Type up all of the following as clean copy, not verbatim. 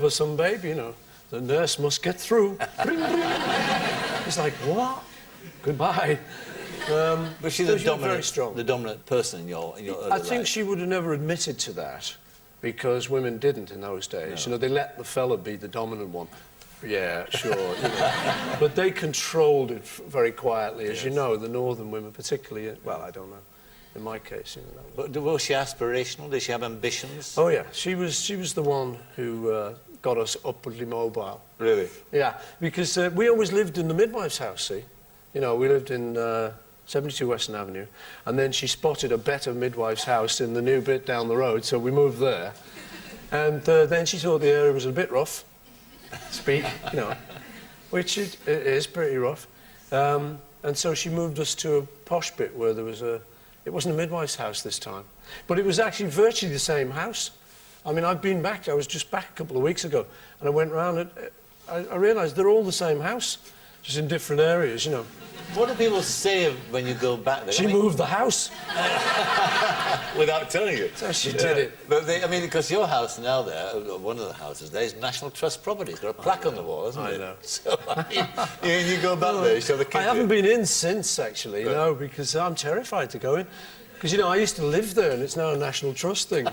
for some baby, you know. The nurse must get through. Bring, bring. It's like, what? Goodbye. But she's so very strong. The dominant person in your early I think life. she would have never admitted to that because women didn't in those days. No. You know, they let the fella be the dominant one. Yeah, sure. You know. But they controlled it very quietly, as you know. The northern women, particularly. Well, I don't know. In my case, you know. But was she aspirational? Did she have ambitions? Oh yeah, she was the one who got us upwardly mobile. Really? Yeah, because we always lived in the midwife's house. See, you know, we lived in 72 Western Avenue, and then she spotted a better midwife's house in the new bit down the road, so we moved there. And then she thought the area was a bit rough, you know, which it is pretty rough. And so she moved us to a posh bit where there was a. It wasn't a midwife's house this time, but it was actually virtually the same house. I mean, I've been back. I was just back a couple of weeks ago, and I went round and I realised they're all the same house, just in different areas, you know. What do people say when you go back there? She moved the house. Without telling you. So she did it. But I mean, because your house now there, one of the houses there, is National Trust property. It's got a plaque on the wall, hasn't it? I know. So, I mean, you go back there, you show the kids. I haven't been in since, actually, you know, because I'm terrified to go in. Because, you know, I used to live there, and it's now a National Trust thing.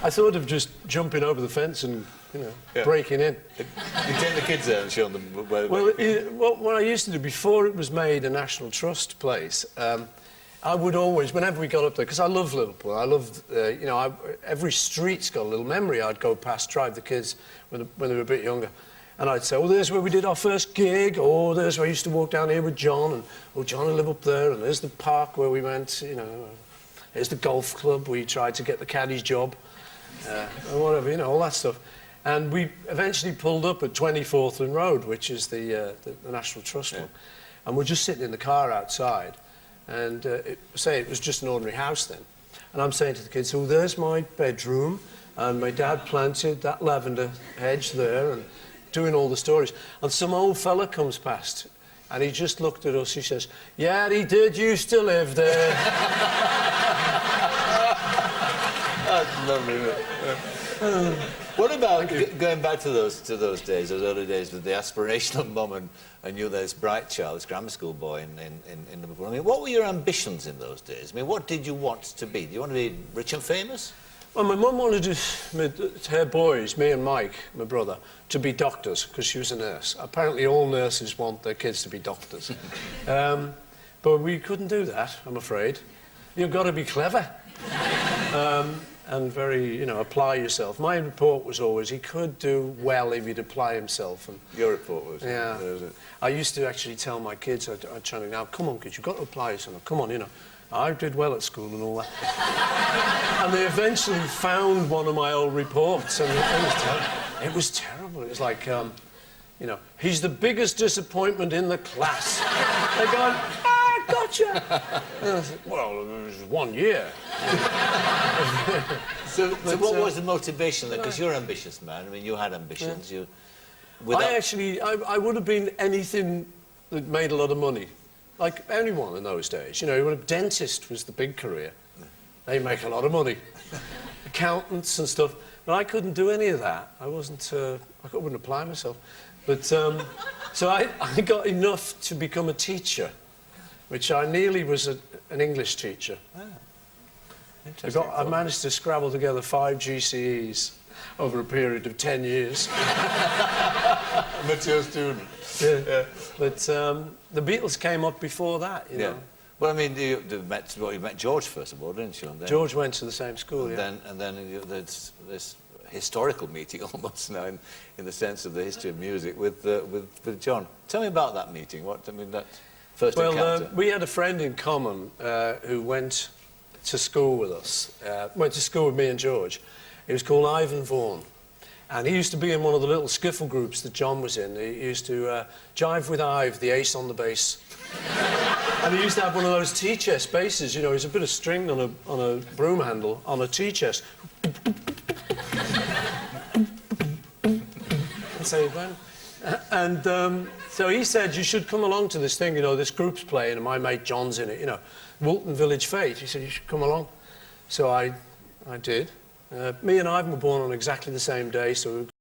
I thought of just jumping over the fence and, you know, breaking in. You take the kids there and show them where... Well, what I used to do, before it was made a National Trust place, I would always, whenever we got up there, because I love Liverpool, I love, you know, every street's got a little memory. I'd go past, drive the kids when they were a bit younger, and I'd say, oh, there's where we did our first gig, or there's where I used to walk down here with John, and, oh, John will live up there, and there's the park where we went, you know, here's the golf club where you tried to get the caddy's job, or whatever, you know, all that stuff. And we eventually pulled up at 24th and Road, which is the National Trust one, and we're just sitting in the car outside. And it was just an ordinary house then. And I'm saying to the kids, oh, there's my bedroom, and my dad planted that lavender hedge there, and doing all the stories. And some old fella comes past, and he just looked at us, he says, yeah, he did used to live there. That's lovely, isn't it? What about going back to those days, those early days with the aspirational mum and you, this bright child, this grammar school boy in Liverpool? I mean, what were your ambitions in those days? I mean, what did you want to be? Do you want to be rich and famous? Well, my mum wanted her boys, me and Mike, my brother, to be doctors, because she was a nurse. Apparently all nurses want their kids to be doctors. But we couldn't do that, I'm afraid. You've got to be clever. And very, you know, apply yourself. My report was always, he could do well if he'd apply himself. And your report was? Yeah. I used to actually tell my kids, I'd try to, now, come on, kids, you've got to apply yourself. Come on, you know. I did well at school and all that. And they eventually found one of my old reports, and it was terrible. It was like, you know, he's the biggest disappointment in the class. They're going, gotcha! And I said, well, it was 1 year. So what was the motivation then? Because you're an ambitious man. I mean, you had ambitions. Yeah. I would have been anything that made a lot of money. Like anyone in those days. You know, a dentist was the big career. They make a lot of money. Accountants and stuff. But I couldn't do any of that. I wasn't, I wouldn't apply myself. But, so I got enough to become a teacher, which I nearly was an English teacher. I managed to scrabble together 5 GCEs over a period of 10 years. Mature student. Yeah. But the Beatles came up before that, you know. Well, I mean, you met George first of all, didn't you? And then, George went to the same school, and then there's this historical meeting almost now in the sense of the history of music with John. Tell me about that meeting. That first encounter. We had a friend in common who went to school with us, went to school with me and George. He was called Ivan Vaughan. And he used to be in one of the little skiffle groups that John was in. He used to jive with Ive, the ace on the bass. And he used to have one of those tea chest basses, you know, he's a bit of string on a broom handle, on a tea chest. And so he said, you should come along to this thing, you know, this group's playing, and my mate John's in it, you know, Woolton Village Fete. He said, you should come along. So I did. Me and Ivan were born on exactly the same day, so